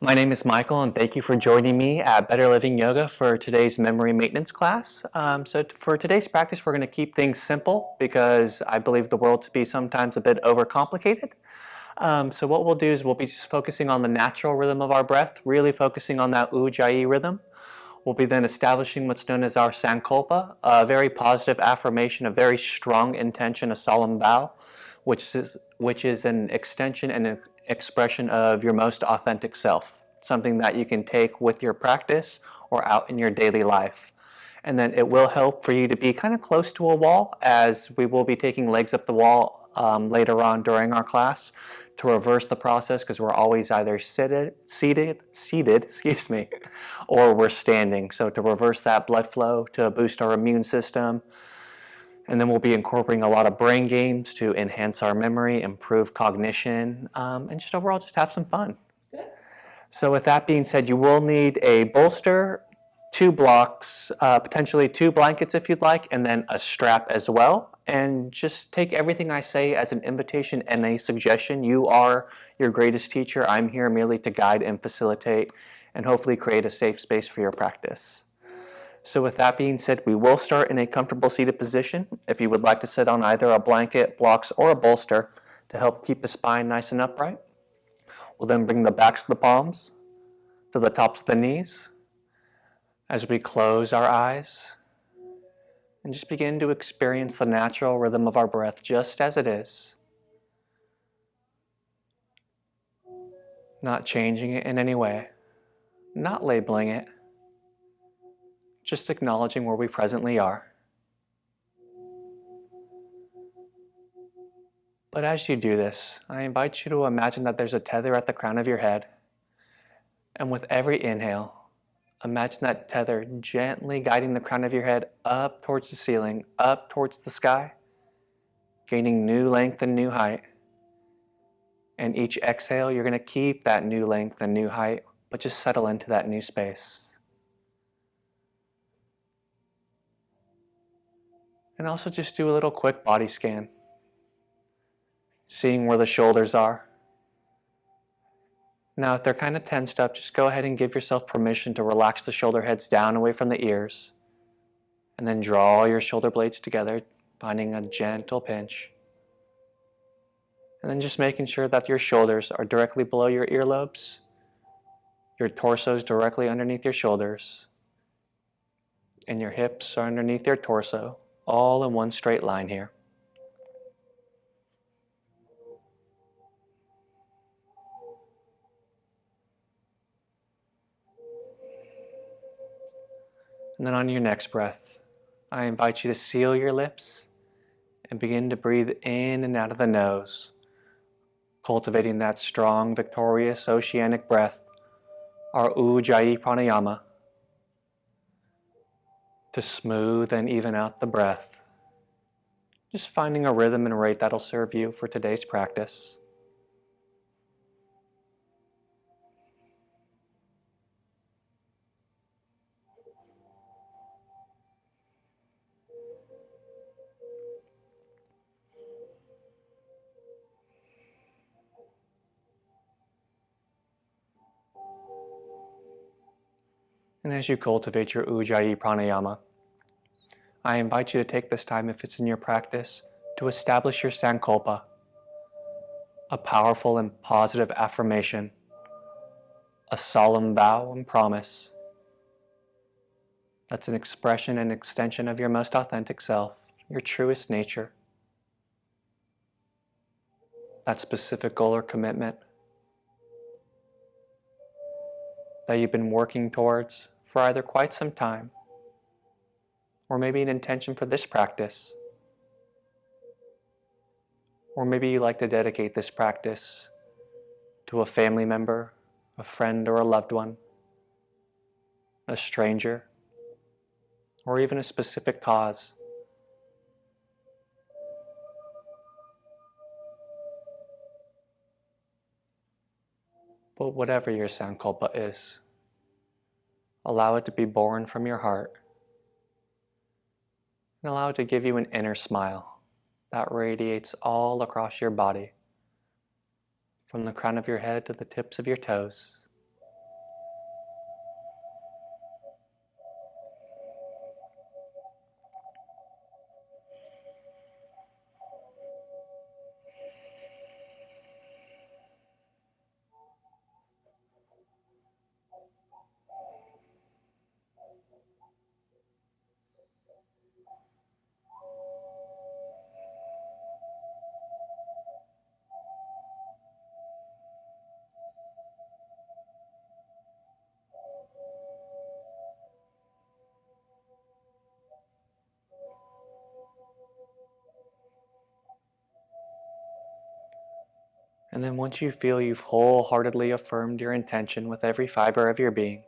My name is Michael, and thank you for joining me at Better Living Yoga for today's memory maintenance class. For today's practice, we're going to keep things simple because I believe the world to be sometimes a bit overcomplicated. So what we'll do is we'll be just focusing on the natural rhythm of our breath, really focusing on that Ujjayi rhythm. We'll be then establishing what's known as our Sankalpa, a very positive affirmation, a very strong intention, a solemn vow, which is an extension and an expression of your most authentic self, something that you can take with your practice or out in your daily life. And then it will help for you to be kind of close to a wall, as we will be taking legs up the wall later on during our class to reverse the process, because we're always either seated, excuse me, or we're standing. So to reverse that blood flow, to boost our immune system. And then we'll be incorporating a lot of brain games to enhance our memory, improve cognition, and just overall just have some fun. Good. So with that being said, you will need a bolster, 2 blocks, potentially 2 blankets if you'd like, and then a strap as well. And just take everything I say as an invitation and a suggestion. You are your greatest teacher. I'm here merely to guide and facilitate and hopefully create a safe space for your practice. So with that being said, we will start in a comfortable seated position. If you would like to sit on either a blanket, blocks, or a bolster to help keep the spine nice and upright. We'll then bring the backs of the palms to the tops of the knees as we close our eyes and just begin to experience the natural rhythm of our breath just as it is. Not changing it in any way, not labeling it, just acknowledging where we presently are. But as you do this, I invite you to imagine that there's a tether at the crown of your head. And with every inhale, imagine that tether gently guiding the crown of your head up towards the ceiling, up towards the sky, gaining new length and new height. And each exhale, you're going to keep that new length and new height, but just settle into that new space. And also just do a little quick body scan, seeing where the shoulders are. Now, if they're kind of tensed up, just go ahead and give yourself permission to relax the shoulder heads down away from the ears. And then draw your shoulder blades together, finding a gentle pinch. And then just making sure that your shoulders are directly below your earlobes. Your torso is directly underneath your shoulders. And your hips are underneath your torso, all in one straight line here. And then on your next breath, I invite you to seal your lips and begin to breathe in and out of the nose, cultivating that strong, victorious, oceanic breath, our Ujjayi pranayama, to smooth and even out the breath. Just finding a rhythm and rate that'll serve you for today's practice. And as you cultivate your Ujjayi pranayama, I invite you to take this time, if it's in your practice, to establish your Sankalpa, a powerful and positive affirmation, a solemn vow and promise. That's an expression and extension of your most authentic self, your truest nature. That specific goal or commitment that you've been working towards for either quite some time, or maybe an intention for this practice, or maybe you like to dedicate this practice to a family member, a friend or a loved one, a stranger, or even a specific cause. But whatever your Sankalpa is, allow it to be born from your heart, and allow it to give you an inner smile that radiates all across your body, from the crown of your head to the tips of your toes. And then once you feel you've wholeheartedly affirmed your intention with every fiber of your being,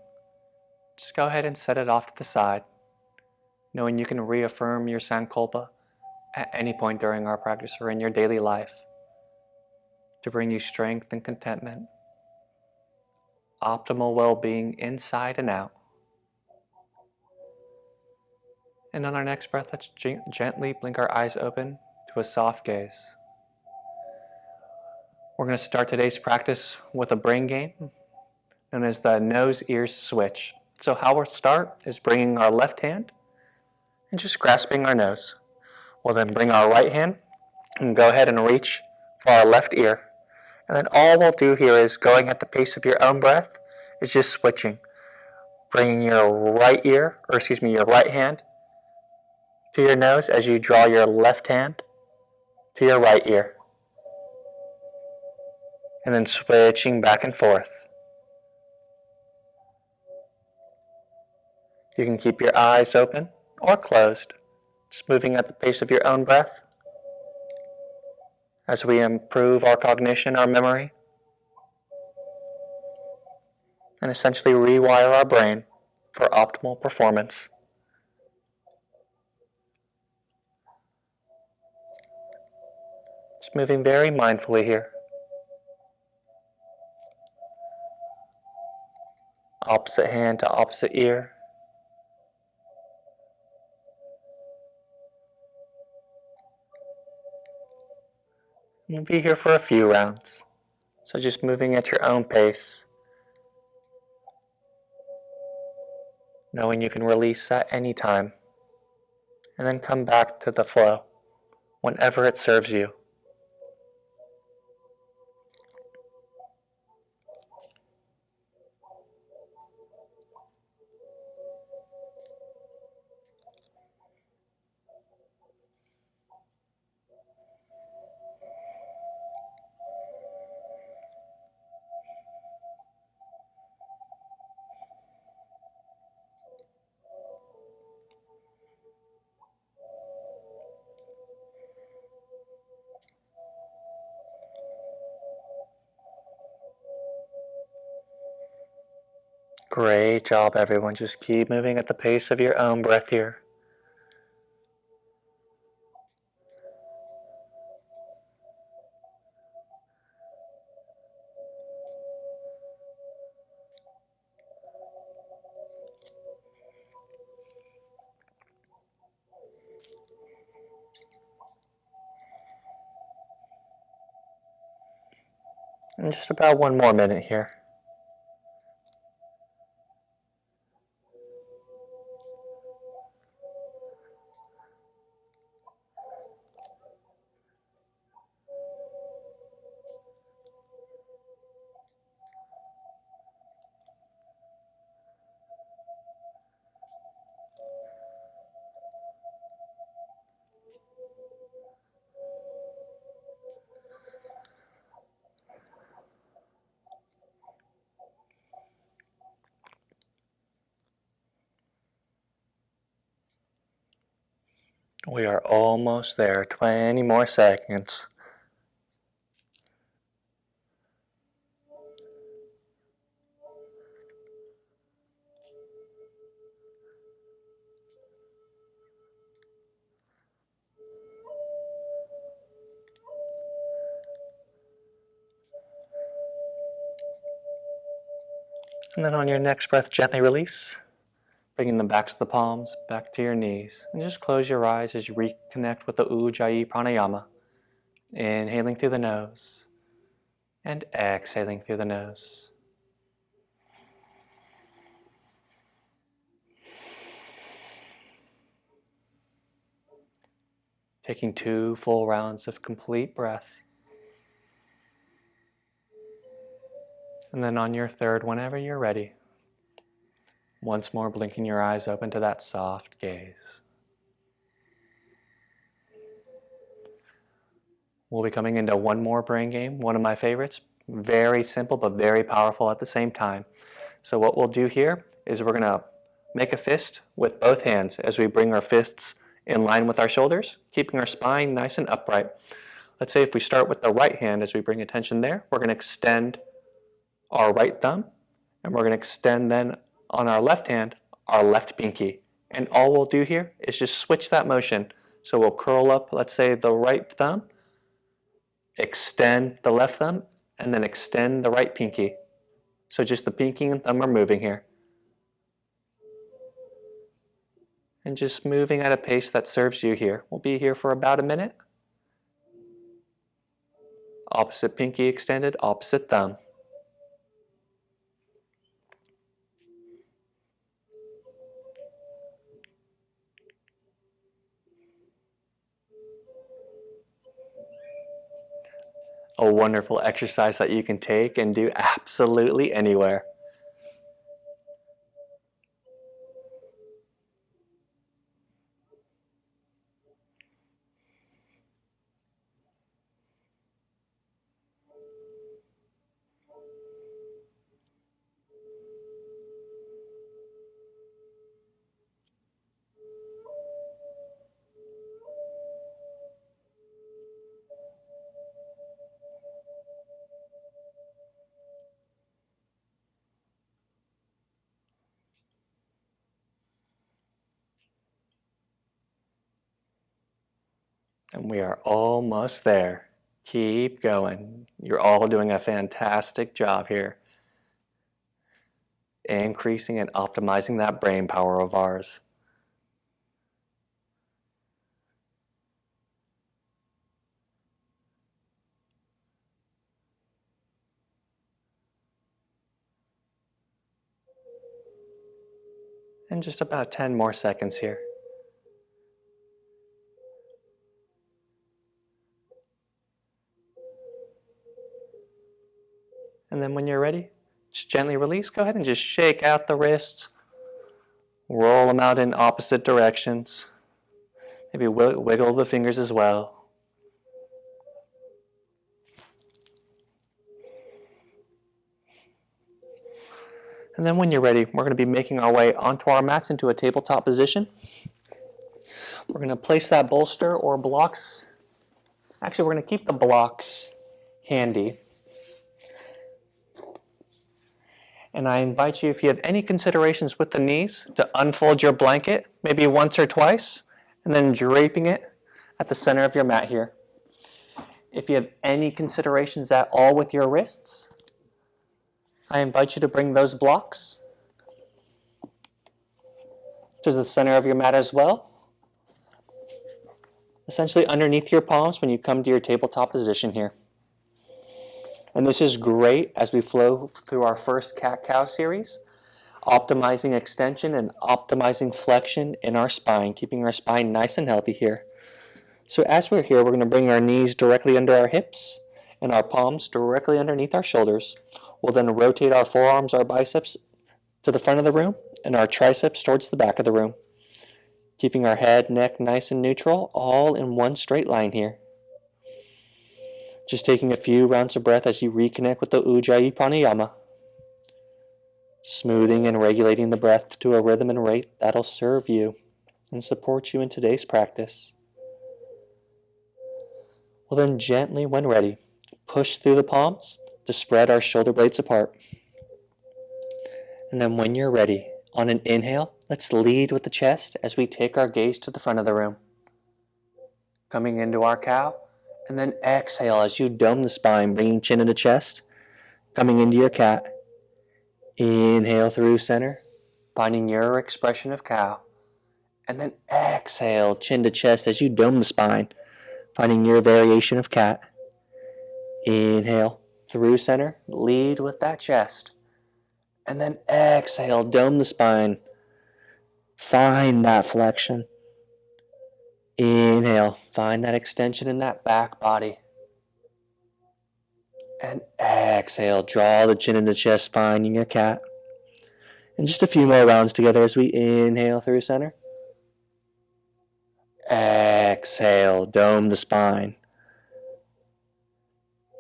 just go ahead and set it off to the side, knowing you can reaffirm your sankalpa at any point during our practice or in your daily life to bring you strength and contentment, optimal well-being inside and out. And on our next breath, let's gently blink our eyes open to a soft gaze. We're going to start today's practice with a brain game known as the nose-ears switch. So how we'll start is bringing our left hand and just grasping our nose. We'll then bring our right hand and go ahead and reach for our left ear. And then all we'll do here is going at the pace of your own breath is just switching. Bringing your right hand to your nose as you draw your left hand to your right ear. And then switching back and forth. You can keep your eyes open or closed, just moving at the pace of your own breath as we improve our cognition, our memory, and essentially rewire our brain for optimal performance. Just moving very mindfully here. Opposite hand to opposite ear. We'll be here for a few rounds, so just moving at your own pace, knowing you can release at any time, and then come back to the flow whenever it serves you. Great job, everyone. Just keep moving at the pace of your own breath here. And just about one more minute here. We are almost there, 20 more seconds. And then on your next breath, gently release, bringing them back to the palms, back to your knees. And just close your eyes as you reconnect with the Ujjayi Pranayama. Inhaling through the nose and exhaling through the nose. Taking 2 full rounds of complete breath. And then on your third, whenever you're ready, once more blinking your eyes open to that soft gaze. We'll be coming into one more brain game, one of my favorites. Very simple but very powerful at the same time. So what we'll do here is we're going to make a fist with both hands as we bring our fists in line with our shoulders, keeping our spine nice and upright. Let's say if we start with the right hand, as we bring attention there, we're going to extend our right thumb, and we're going to extend then on our left hand, our left pinky. And all we'll do here is just switch that motion. So we'll curl up, let's say, the right thumb, extend the left thumb, and then extend the right pinky. So just the pinky and thumb are moving here. And just moving at a pace that serves you here. We'll be here for about a minute. Opposite pinky extended, opposite thumb. A wonderful exercise that you can take and do absolutely anywhere. And we are almost there. Keep going. You're all doing a fantastic job here. Increasing and optimizing that brain power of ours. And just about 10 more seconds here. And then when you're ready, just gently release. Go ahead and just shake out the wrists. Roll them out in opposite directions. Maybe wiggle the fingers as well. And then when you're ready, we're going to be making our way onto our mats into a tabletop position. We're going to place that bolster or blocks. Actually, we're going to keep the blocks handy. And I invite you, if you have any considerations with the knees, to unfold your blanket, maybe once or twice, and then draping it at the center of your mat here. If you have any considerations at all with your wrists, I invite you to bring those blocks to the center of your mat as well. Essentially underneath your palms when you come to your tabletop position here. And this is great as we flow through our first cat-cow series, optimizing extension and optimizing flexion in our spine, keeping our spine nice and healthy here. So as we're here, we're going to bring our knees directly under our hips and our palms directly underneath our shoulders. We'll then rotate our forearms, our biceps to the front of the room and our triceps towards the back of the room, keeping our head, neck nice and neutral, all in one straight line here. Just taking a few rounds of breath as you reconnect with the Ujjayi Pranayama. Smoothing and regulating the breath to a rhythm and rate that'll serve you and support you in today's practice. We'll then gently, when ready, push through the palms to spread our shoulder blades apart. And then when you're ready, on an inhale, let's lead with the chest as we take our gaze to the front of the room. Coming into our cow. And then exhale as you dome the spine, bringing chin into chest. Coming into your cat. Inhale through center, finding your expression of cow. And then exhale, chin to chest as you dome the spine, finding your variation of cat. Inhale through center, lead with that chest. And then exhale, dome the spine. Find that flexion. Inhale, find that extension in that back body. And exhale, draw the chin into chest, finding your cat. And just a few more rounds together as we inhale through center. Exhale, dome the spine.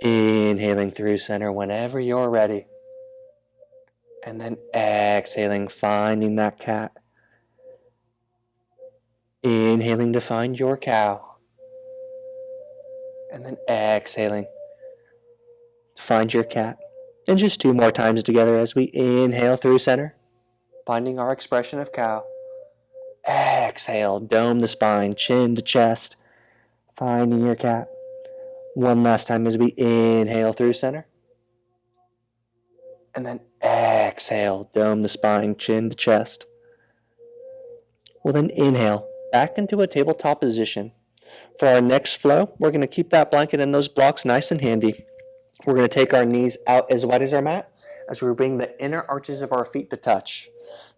Inhaling through center whenever you're ready. And then exhaling, finding that cat. Inhaling to find your cow. And then exhaling. Find your cat. And just 2 more times together as we inhale through center, finding our expression of cow. Exhale, dome the spine, chin to chest, finding your cat. One last time as we inhale through center. And then exhale, dome the spine, chin to chest. We'll then inhale back into a tabletop position. For our next flow, we're going to keep that blanket and those blocks nice and handy. We're going to take our knees out as wide as our mat as we bring the inner arches of our feet to touch.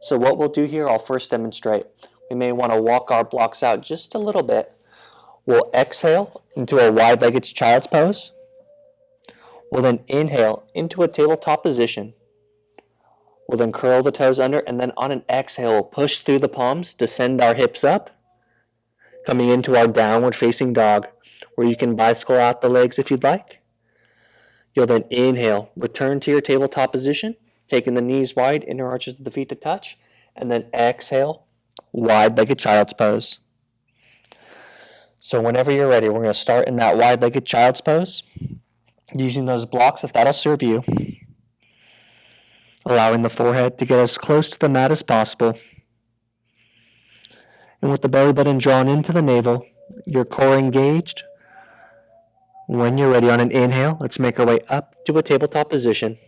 So what we'll do here, I'll first demonstrate. We may want to walk our blocks out just a little bit. We'll exhale into a wide-legged child's pose. We'll then inhale into a tabletop position. We'll then curl the toes under, and then on an exhale, we'll push through the palms, descend our hips up, coming into our downward facing dog, where you can bicycle out the legs if you'd like. You'll then inhale, return to your tabletop position, taking the knees wide, inner arches of the feet to touch, and then exhale, wide-legged child's pose. So whenever you're ready, we're going to start in that wide-legged child's pose, using those blocks if that'll serve you. Allowing the forehead to get as close to the mat as possible. And with the belly button drawn into the navel, your core engaged. When you're ready on an inhale, let's make our way up to a tabletop position.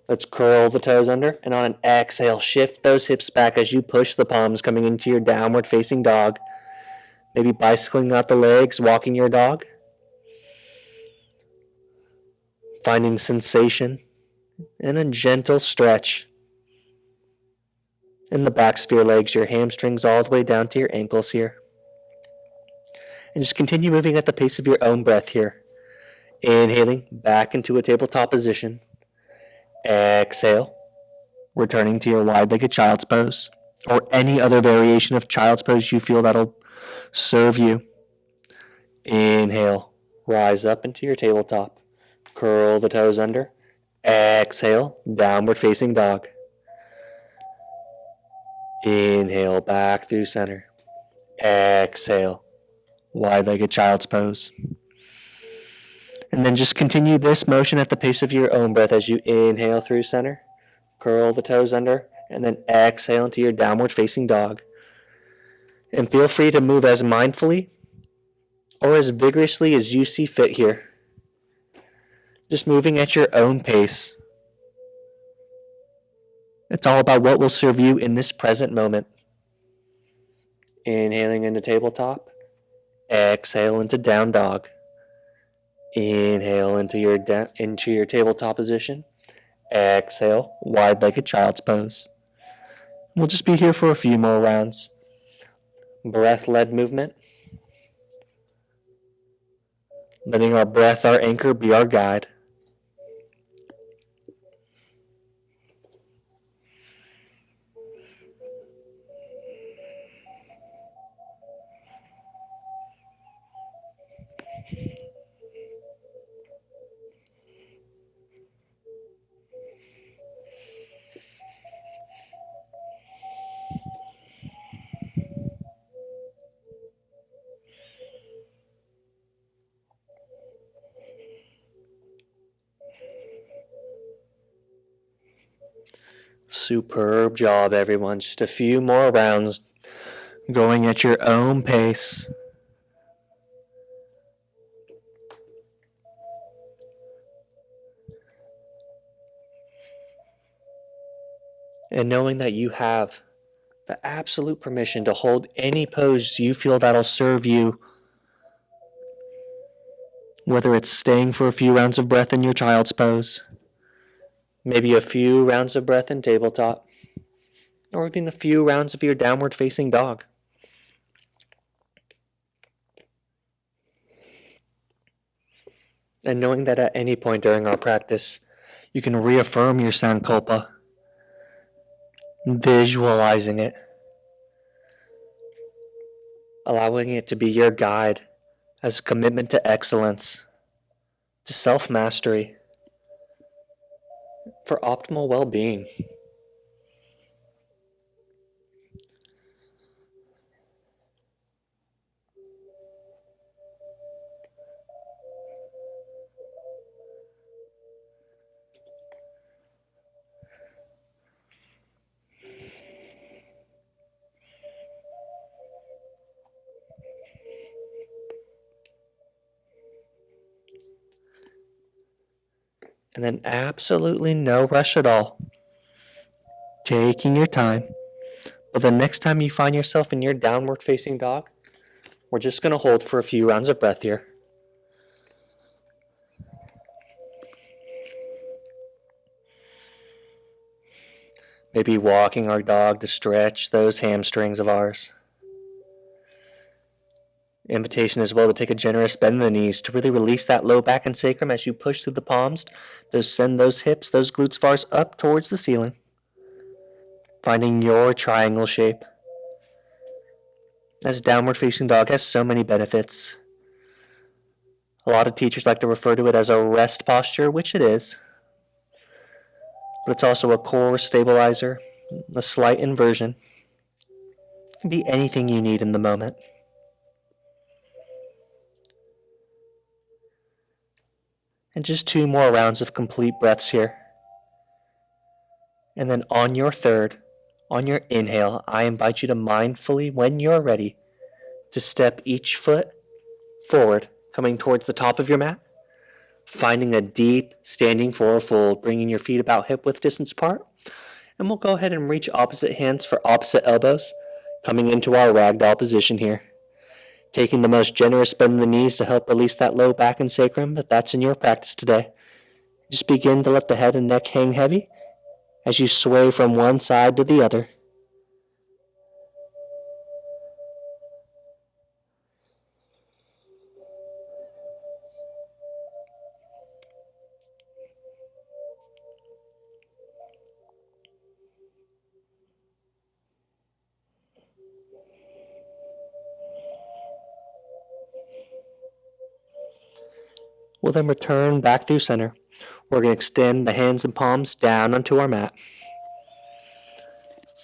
Let's curl the toes under, and on an exhale, shift those hips back as you push the palms, coming into your downward facing dog. Maybe bicycling out the legs, walking your dog. Finding sensation and a gentle stretch in the backs of your legs, your hamstrings all the way down to your ankles here. And just continue moving at the pace of your own breath here. Inhaling back into a tabletop position. Exhale, returning to your wide-legged child's pose, or any other variation of child's pose you feel that'll serve you. Inhale, rise up into your tabletop. Curl the toes under. Exhale, downward facing dog. Inhale, back through center. Exhale, wide-legged child's pose. And then just continue this motion at the pace of your own breath as you inhale through center, curl the toes under, and then exhale into your downward facing dog. And feel free to move as mindfully or as vigorously as you see fit here. Just moving at your own pace. It's all about what will serve you in this present moment. Inhaling into tabletop, exhale into down dog. Inhale into your tabletop position. Exhale, wide-legged child's pose. We'll just be here for a few more rounds. Breath-led movement. Letting our breath, our anchor, be our guide. Superb job, everyone. Just a few more rounds, going at your own pace. And knowing that you have the absolute permission to hold any pose you feel that'll serve you. Whether it's staying for a few rounds of breath in your child's pose, maybe a few rounds of breath in tabletop, or even a few rounds of your downward facing dog. And knowing that at any point during our practice, you can reaffirm your sankalpa, visualizing it, allowing it to be your guide as a commitment to excellence, to self-mastery, for optimal well-being. And then absolutely no rush at all. Taking your time. But the next time you find yourself in your downward facing dog, we're just going to hold for a few rounds of breath here. Maybe walking our dog to stretch those hamstrings of ours. Invitation as well to take a generous bend in the knees to really release that low back and sacrum as you push through the palms to send those hips, those glutes of ours up towards the ceiling. Finding your triangle shape. As downward facing dog has so many benefits. A lot of teachers like to refer to it as a rest posture, which it is. But it's also a core stabilizer, a slight inversion. It can be anything you need in the moment. And just 2 more rounds of complete breaths here. And then on your third, on your inhale, I invite you to mindfully, when you're ready, to step each foot forward, coming towards the top of your mat, finding a deep standing forward fold, bringing your feet about hip width distance apart. And we'll go ahead and reach opposite hands for opposite elbows, coming into our ragdoll position here. Taking the most generous bend in the knees to help release that low back and sacrum, if that's in your practice today. Just begin to let the head and neck hang heavy as you sway from one side to the other. We'll then return back through center. We're going to extend the hands and palms down onto our mat.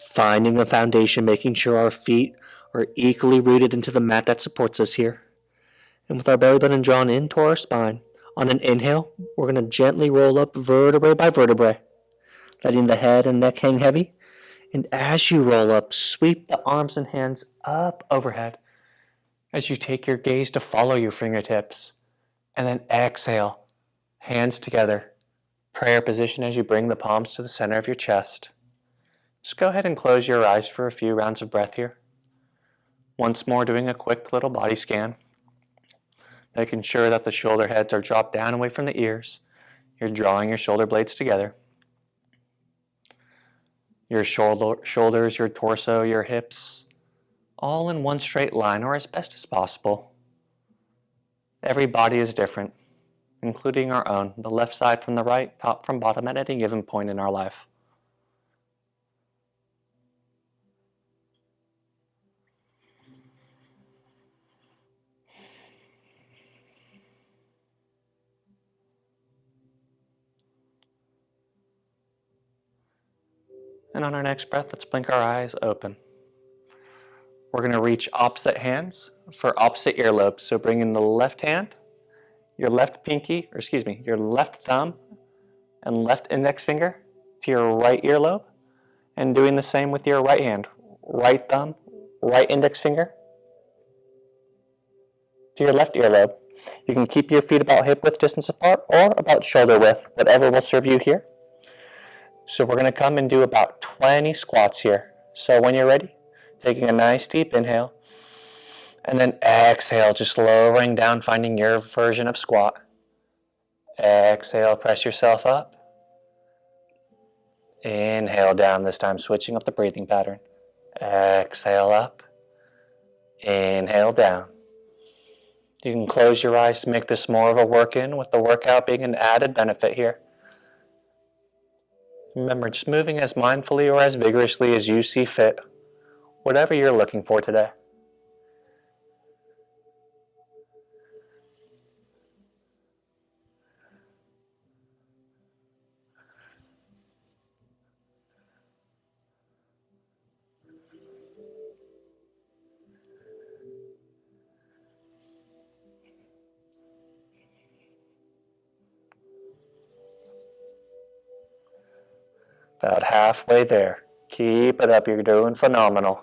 Finding a foundation, making sure our feet are equally rooted into the mat that supports us here. And with our belly button drawn into our spine, on an inhale, we're going to gently roll up vertebrae by vertebrae, letting the head and neck hang heavy. And as you roll up, sweep the arms and hands up overhead as you take your gaze to follow your fingertips. And then exhale, hands together, prayer position as you bring the palms to the center of your chest. Just go ahead and close your eyes for a few rounds of breath here. Once more, doing a quick little body scan, making sure that the shoulder heads are dropped down away from the ears. You're drawing your shoulder blades together. Your shoulders, your torso, your hips, all in one straight line or as best as possible. Every body is different, including our own, the left side from the right, top from bottom at any given point in our life. And on our next breath, let's blink our eyes open. We're going to reach opposite hands for opposite earlobes. So bring in the left hand, your left your left thumb and left index finger to your right earlobe, and doing the same with your right hand, right thumb, right index finger to your left earlobe. You can keep your feet about hip width distance apart or about shoulder width, whatever will serve you here. So we're going to come and do about 20 squats here. So when you're ready, taking a nice deep inhale, and then exhale, just lowering down, finding your version of squat. Exhale, press yourself up. Inhale down, this time switching up the breathing pattern. Exhale up. Inhale down. You can close your eyes to make this more of a work-in, with the workout being an added benefit here. Remember, just moving as mindfully or as vigorously as you see fit, whatever you're looking for today. About halfway there. Keep it up, you're doing phenomenal.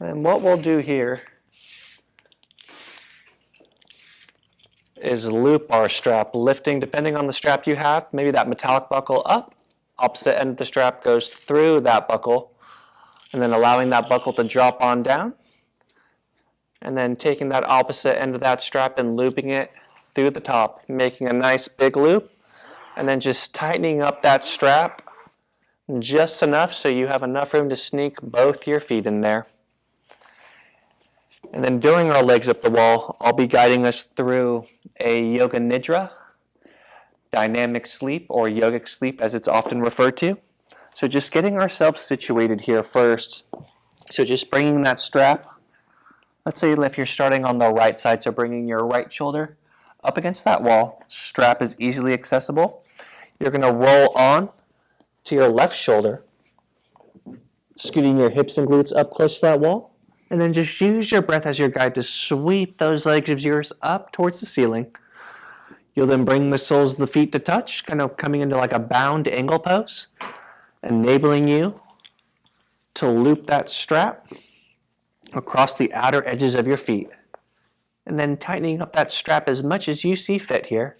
And what we'll do here is loop our strap, lifting depending on the strap you have. Maybe that metallic buckle up, opposite end of the strap goes through that buckle, and then allowing that buckle to drop on down, and then taking that opposite end of that strap and looping it through the top, making a nice big loop, and then just tightening up that strap just enough so you have enough room to sneak both your feet in there. And then during our legs up the wall, I'll be guiding us through a yoga nidra, dynamic sleep, or yogic sleep as it's often referred to. So just getting ourselves situated here first. So just bringing that strap, let's say if you're starting on the right side, so bringing your right shoulder up against that wall, strap is easily accessible. You're going to roll on to your left shoulder, scooting your hips and glutes up close to that wall. And then just use your breath as your guide to sweep those legs of yours up towards the ceiling. You'll then bring the soles of the feet to touch, kind of coming into like a bound angle pose, enabling you to loop that strap across the outer edges of your feet. And then tightening up that strap as much as you see fit here.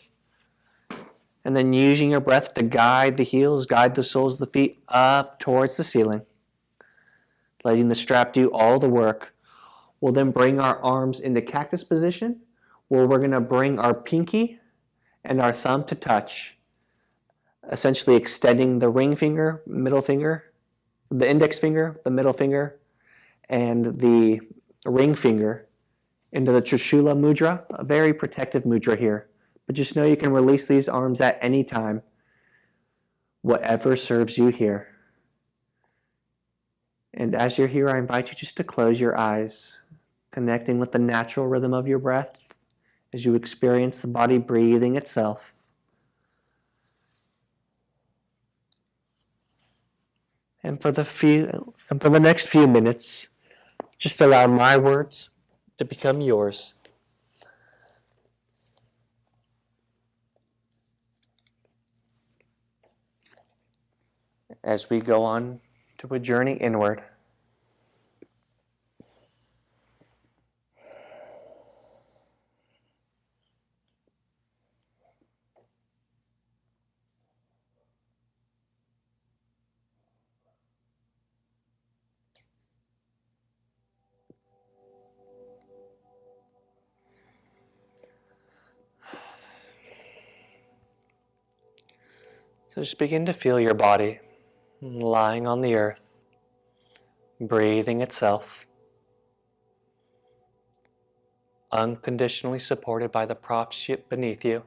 And then using your breath to guide the heels, guide the soles of the feet up towards the ceiling. Letting the strap do all the work. We'll then bring our arms into cactus position, where we're going to bring our pinky and our thumb to touch, essentially extending the ring finger, middle finger, the index finger, the middle finger, and the ring finger into the Trishula mudra, a very protective mudra here. But just know you can release these arms at any time, whatever serves you here. And as you're here, I invite you just to close your eyes, connecting with the natural rhythm of your breath as you experience the body breathing itself. And for the next few minutes, just allow my words to become yours. As we go on to a journey inward. So just begin to feel your body lying on the earth, breathing itself, unconditionally supported by the props beneath you,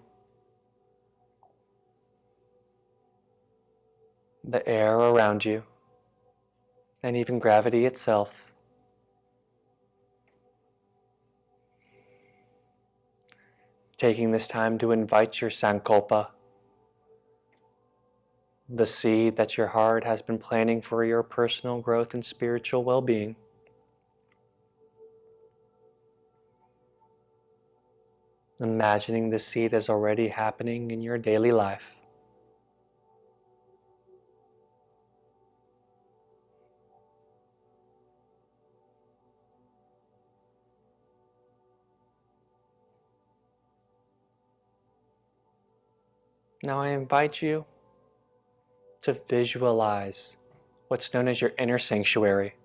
the air around you, and even gravity itself. Taking this time to invite your sankalpa, the seed that your heart has been planting for your personal growth and spiritual well-being. Imagining the seed as already happening in your daily life. Now I invite you to visualize what's known as your inner sanctuary.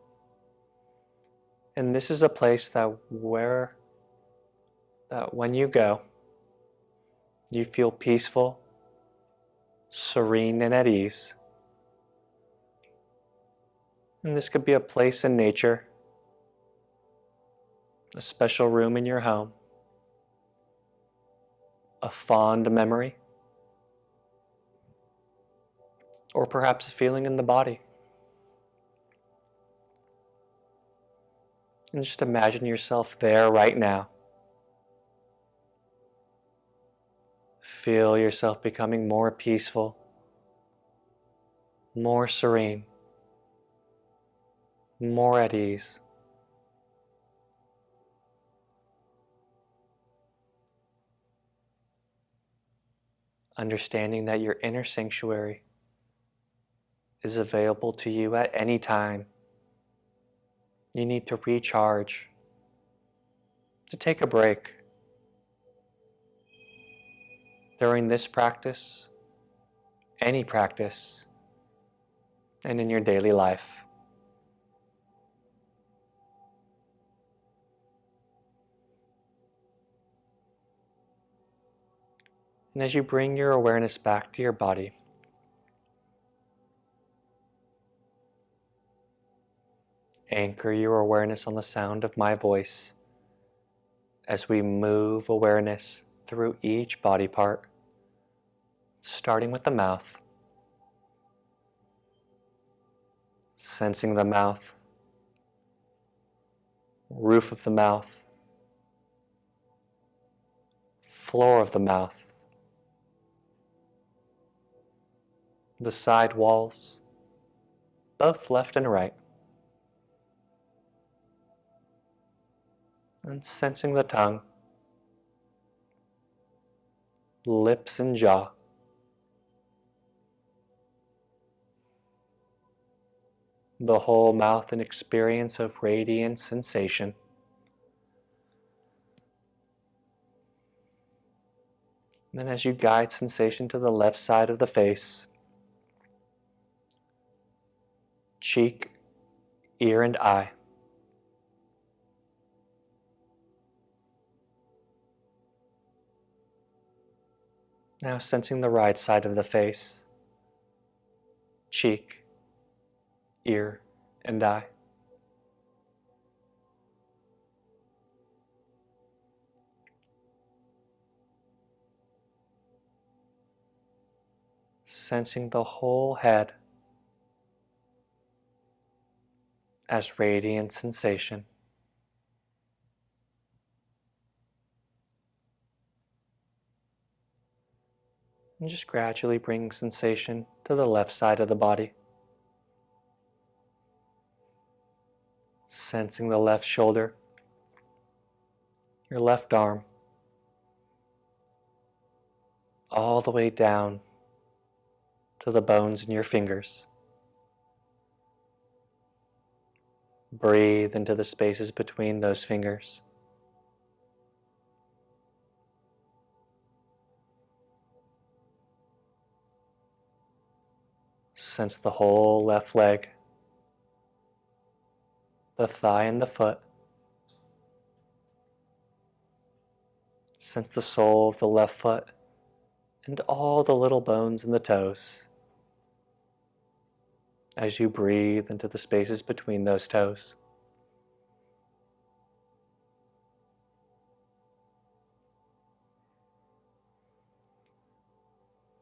And this is a place that when you go, you feel peaceful, serene, and at ease. And this could be a place in nature, a special room in your home, a fond memory, or perhaps a feeling in the body. And just imagine yourself there right now. Feel yourself becoming more peaceful, more serene, more at ease. Understanding that your inner sanctuary is available to you at any time, you need to recharge, to take a break. During this practice, any practice, and in your daily life. And as you bring your awareness back to your body, anchor your awareness on the sound of my voice as we move awareness through each body part, starting with the mouth, sensing the mouth, roof of the mouth, floor of the mouth, the side walls, both left and right, and sensing the tongue, lips and jaw. The whole mouth an experience of radiant sensation. And then as you guide sensation to the left side of the face, cheek, ear, and eye. Now sensing the right side of the face, cheek, ear, and eye. Sensing the whole head as radiant sensation. And just gradually bring sensation to the left side of the body. Sensing the left shoulder, your left arm, all the way down to the bones in your fingers. Breathe into the spaces between those fingers. Sense the whole left leg, the thigh and the foot. Sense the sole of the left foot and all the little bones in the toes as you breathe into the spaces between those toes.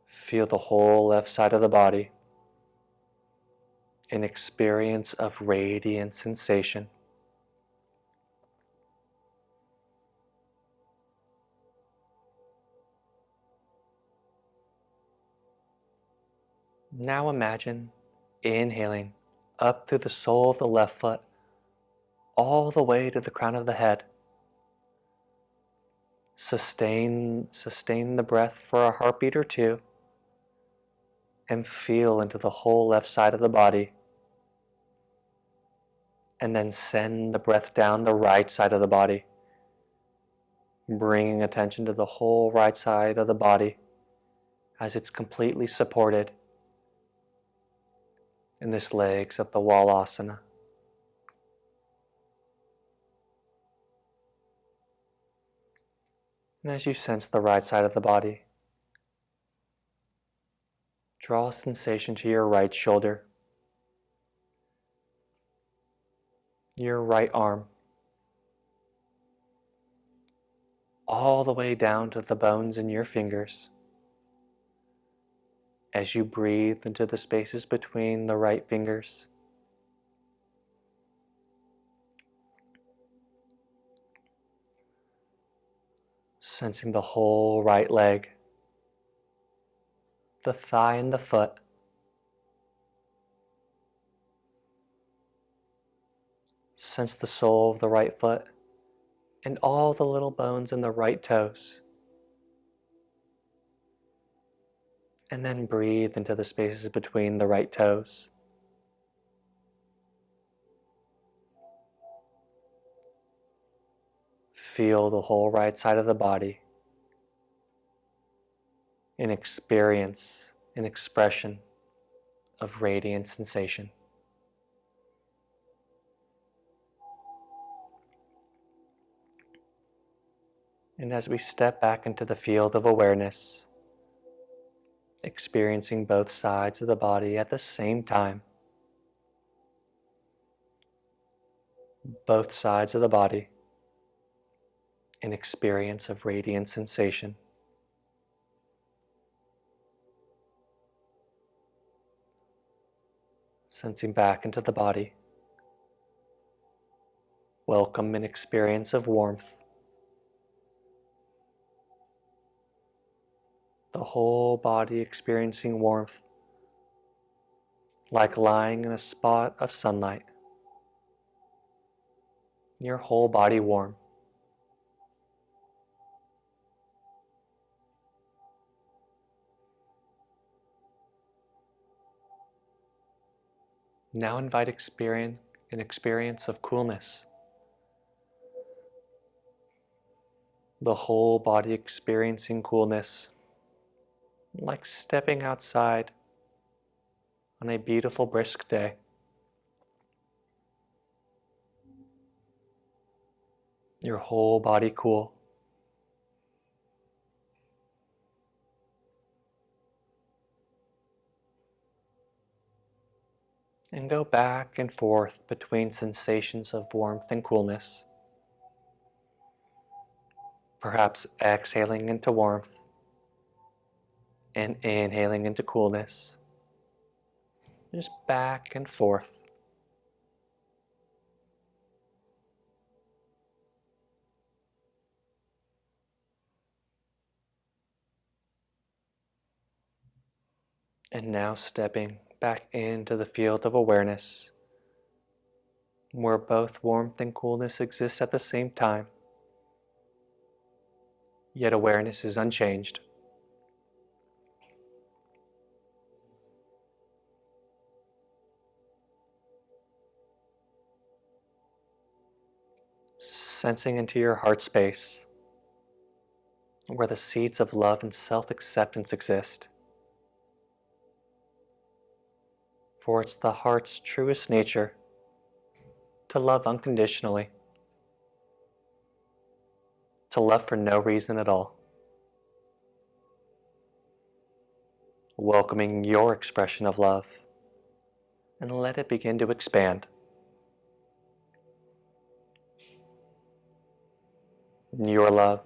Feel the whole left side of the body, an experience of radiant sensation. Now imagine inhaling up through the sole of the left foot, all the way to the crown of the head. Sustain the breath for a heartbeat or two, and feel into the whole left side of the body. And then send the breath down the right side of the body, bringing attention to the whole right side of the body as it's completely supported in this legs up the Walasana. And as you sense the right side of the body, draw a sensation to your right shoulder, your right arm, all the way down to the bones in your fingers. As you breathe into the spaces between the right fingers, sensing the whole right leg, the thigh and the foot. Sense the sole of the right foot and all the little bones in the right toes. And then breathe into the spaces between the right toes. feel the whole right side of the body and experience an expression of radiant sensation. And as we step back into the field of awareness, experiencing both sides of the body at the same time, both sides of the body, an experience of radiant sensation. Sensing back into the body, welcome an experience of warmth. The whole body experiencing warmth, like lying in a spot of sunlight. Your whole body warm. Now invite an experience of coolness. The whole body experiencing coolness, like stepping outside on a beautiful brisk day. Your whole body cool. And go back and forth between sensations of warmth and coolness. Perhaps exhaling into warmth and inhaling into coolness. Just back and forth. And now stepping back into the field of awareness, where both warmth and coolness exist at the same time, yet awareness is unchanged. Sensing into your heart space, where the seeds of love and self-acceptance exist. For it's the heart's truest nature to love unconditionally, to love for no reason at all. Welcoming your expression of love, and let it begin to expand. Your love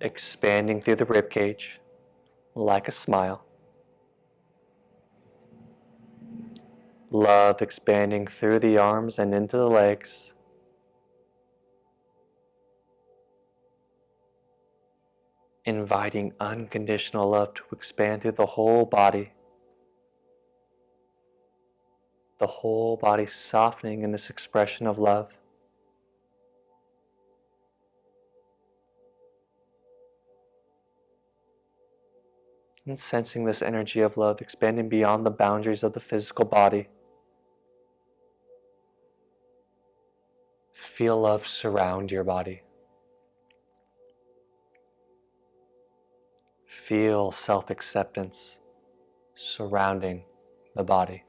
expanding through the ribcage like a smile. Love expanding through the arms and into the legs. Inviting unconditional love to expand through the whole body. The whole body softening in this expression of love. And sensing this energy of love expanding beyond the boundaries of the physical body. Feel love surround your body. Feel self-acceptance surrounding the body.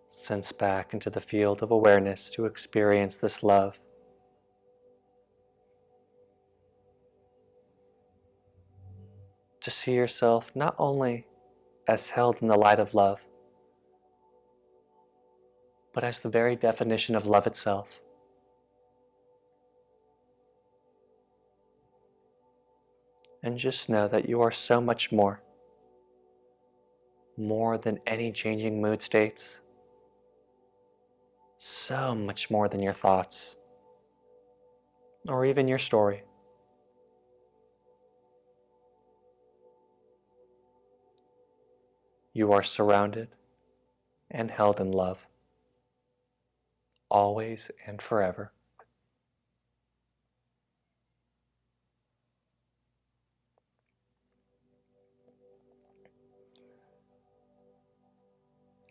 Sense back into the field of awareness to experience this love. To see yourself not only as held in the light of love, but as the very definition of love itself. And just know that you are so much more than any changing mood states, so much more than your thoughts, or even your story. You are surrounded and held in love, always and forever.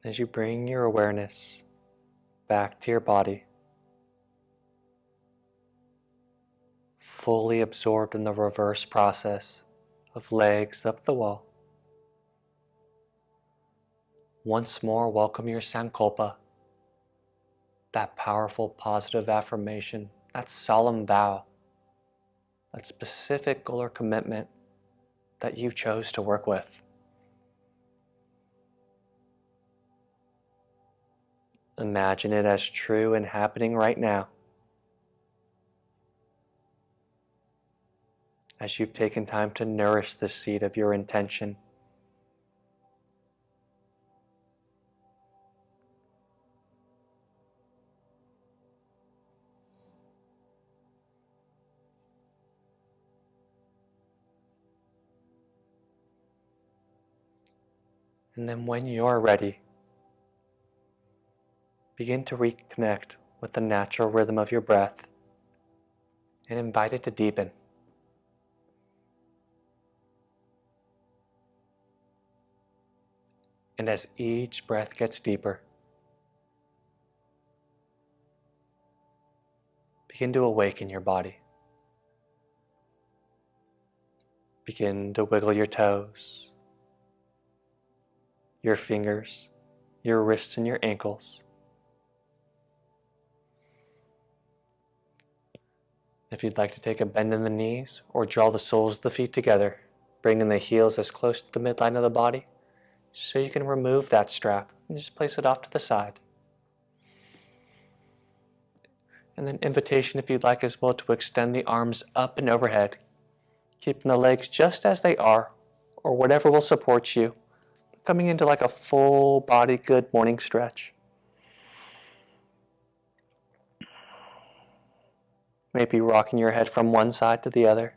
As you bring your awareness back to your body, fully absorbed in the reverse process of legs up the wall, once more welcome your sankalpa, that powerful positive affirmation, that solemn vow, that specific goal or commitment that you chose to work with. Imagine it as true and happening right now, as you've taken time to nourish the seed of your intention. And then when you're ready, begin to reconnect with the natural rhythm of your breath and invite it to deepen. And as each breath gets deeper, begin to awaken your body. Begin to wiggle your toes, your fingers, your wrists and your ankles. If you'd like to take a bend in the knees or draw the soles of the feet together, bringing the heels as close to the midline of the body so you can remove that strap and just place it off to the side. And then invitation, if you'd like as well, to extend the arms up and overhead, keeping the legs just as they are or whatever will support you, coming into like a full body good morning stretch. Maybe rocking your head from one side to the other,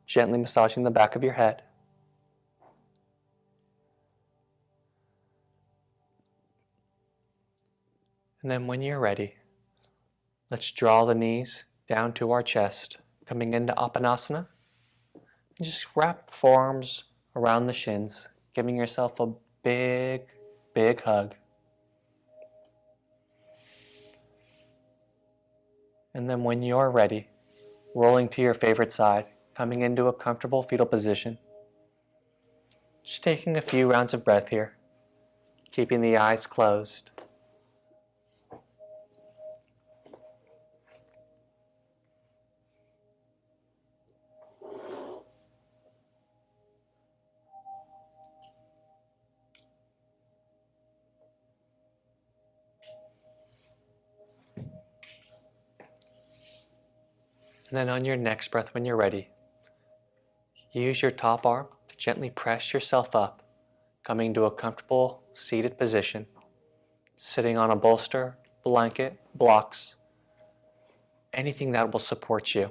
gently massaging the back of your head. And then when you're ready, let's draw the knees down to our chest, coming into Apanasana. And just wrap the forearms around the shins, giving yourself a big, big hug. And then when you're ready, rolling to your favorite side, coming into a comfortable fetal position. Just taking a few rounds of breath here, keeping the eyes closed. And then on your next breath, when you're ready, use your top arm to gently press yourself up, coming to a comfortable seated position, sitting on a bolster, blanket, blocks, anything that will support you.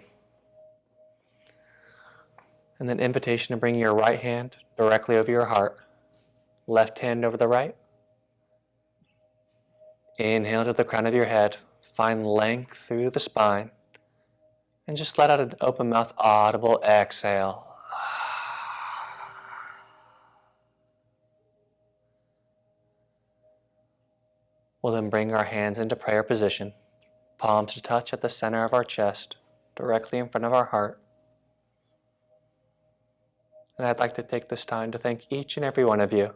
And then invitation to bring your right hand directly over your heart, left hand over the right. Inhale to the crown of your head, find length through the spine. And just let out an open mouth, audible exhale. We'll then bring our hands into prayer position, palms to touch at the center of our chest, directly in front of our heart. And I'd like to take this time to thank each and every one of you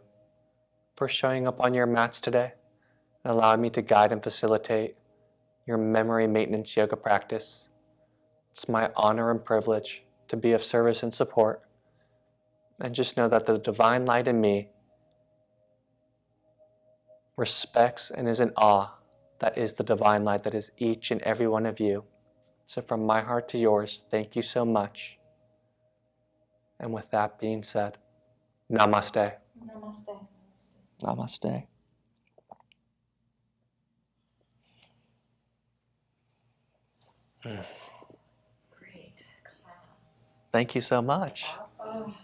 for showing up on your mats today and allowing me to guide and facilitate your memory maintenance yoga practice. It's my honor and privilege to be of service and support. And just know that the divine light in me respects and is in awe that is the divine light that is each and every one of you. So from my heart to yours, thank you so much. And with that being said, namaste. Namaste. Namaste. Great class. Thank you so much. Awesome.